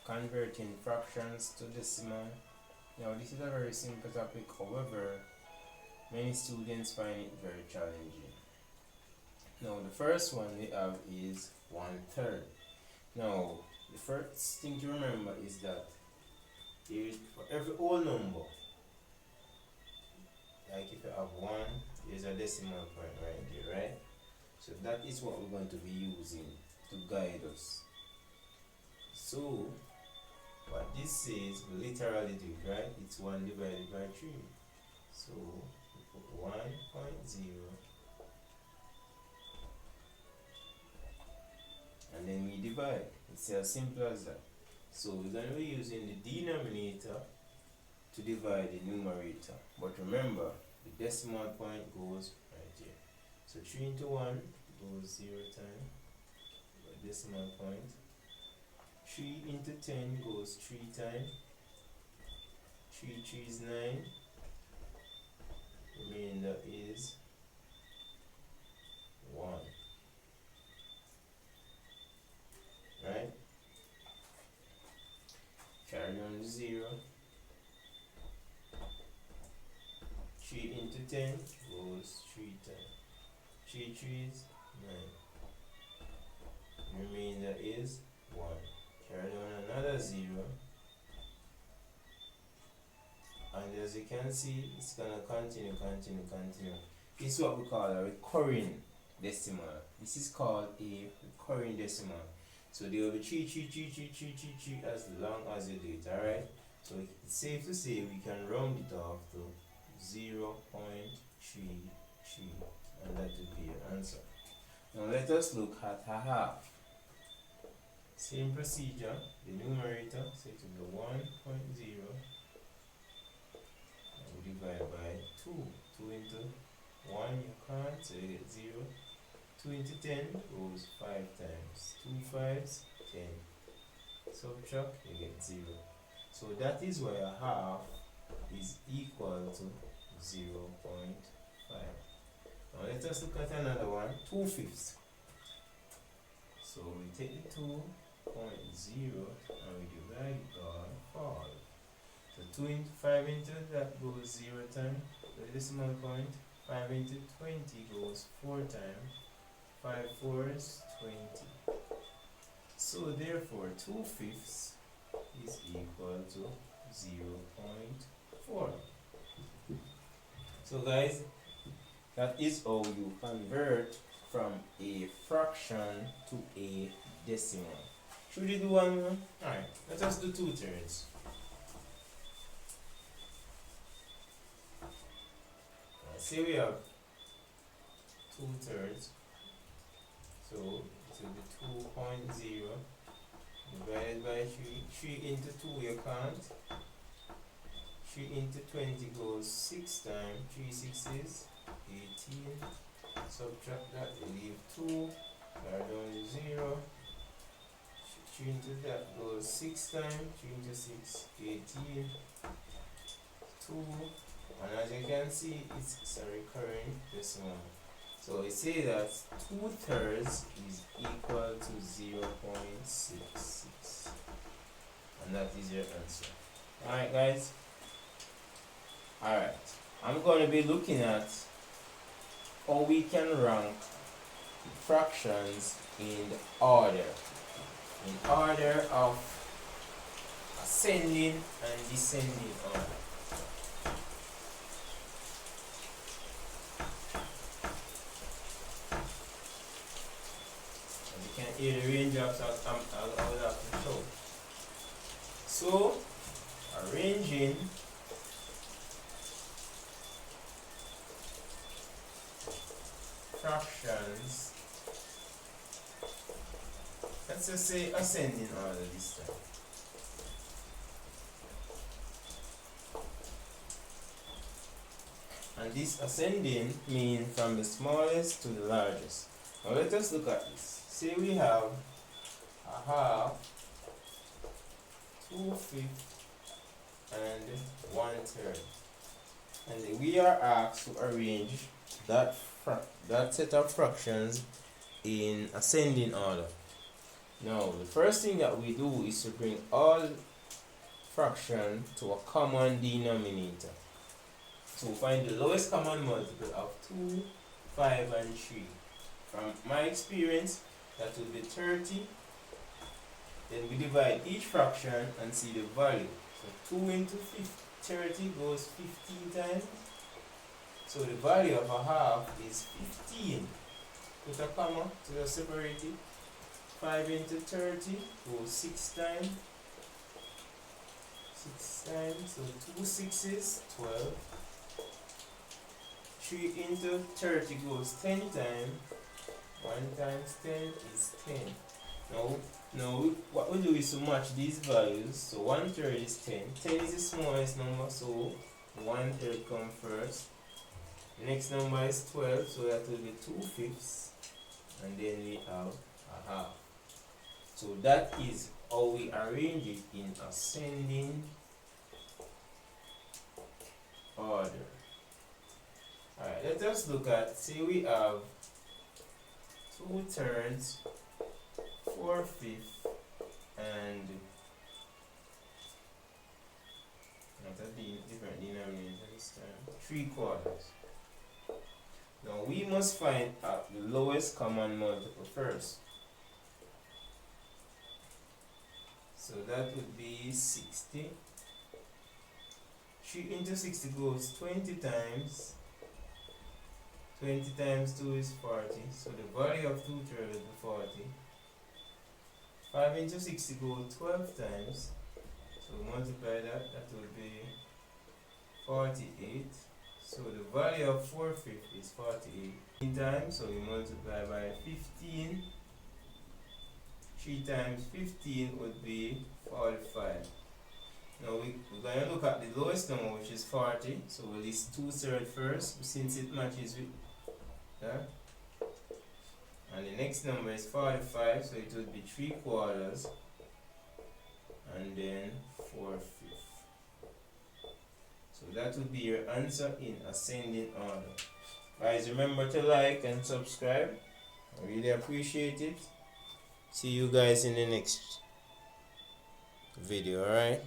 converting fractions to decimal. Now this is a very simple topic, however, many students find it very challenging. Now the first one we have is 1/3. Now the first thing to remember is that for every whole number, like if you have 1, there's a decimal point right there, right? So that is what we're going to be using to guide us. So what this says, we literally do it, right? It's 1 divided by 3. So we put 1.0 and then we divide. It's as simple as that. So we're going to be using the denominator to divide the numerator. But remember, the decimal point goes right here. So 3 into 1 goes 0 times. The decimal point. 3 into 10 goes 3 times. 3 3 is 9. Remainder is 1. Right? Carry on the 0. 3 into 10 goes 3 times. 3 3 is 9. Remainder is 1. Carry on another 0. And as you can see, it's gonna continue. This is what we call a recurring decimal. This is called a recurring decimal. So there will be 3 as long as you do it, alright? So it's safe to say we can round it off to 0.33, and that will be your answer. Now let us look at a half. Same procedure, the numerator, so it will be 1.0, and we divide by 2. 2 into 1, you can't, so you get 0. 2 into 10 goes 5 times. 2 5s, 10. Subtract, you get 0. So that is why a half is equal to 0.5. Now let us look at another one, 2/5. So we take the 2.0 and we divide it by 5. So 2 into 5 into that goes 0 times. The decimal point. 5 into 20 goes 4 times. 5 4s, 20. So therefore 2/5 is equal to 0.4. So guys, that is how you convert from a fraction to a decimal. Should we do one more? Alright, let us do 2/3. Say we have 2/3. So it will be 2.0 divided by 3. 3 into 2 you can't. 3 into 20 goes 6 times. 3 6s, 18. Subtract that, you leave 2. Carry down to 0. 3 into that goes 6 times. 3 into 6, 18. 2. And as you can see, it's a recurring decimal. So we say that 2/3 is equal to 0.66, and that is your answer. Alright guys, alright, I'm going to be looking at how we can rank fractions in order of ascending and descending order. Here the raindrops I'll have to show. So arranging fractions, let's just say ascending order this time. And this ascending means from the smallest to the largest. Now let us look at this. Say we have a half, 2/5, and 1/3. And we are asked to arrange that set of fractions in ascending order. Now, the first thing that we do is to bring all fraction to a common denominator. So find the lowest common multiple of 2, 5, and 3. From my experience, that will be 30. Then we divide each fraction and see the value. So 2 into 30 goes 15 times. So the value of a half is 15. Put a comma to separate it. 5 into 30 goes 6 times. 6 times, so 2 6s, 12. 3 into 30 goes 10 times. 1 times 10 is 10. Now what we do is to match these values. So 1/3 is 10. 10 is the smallest number, so 1/3 comes first. The next number is 12, so that will be 2/5. And then we have a half. So that is how we arrange it in ascending order. Alright, let us look at, say we have 2/3, 4/5, and not a different denominator this time, 3/4. Now we must find the lowest common multiple first. So that would be 60. 3 into 60 goes 20 times. 20 times 2 is 40. So the value of 2/3 will be 40. 5 into 60 goes 12 times. So multiply that, that will be 48. So the value of 4/5 is 48 times, so we multiply by 15. 3 times 15 would be 45. Now we're going to look at the lowest number, which is 40. So we'll list 2/3 first, since it matches with that. And the next number is 45, so it would be 3/4. And then 4/5. So that would be your answer in ascending order. Guys, remember to like and subscribe. I really appreciate it. See you guys in the next video, alright?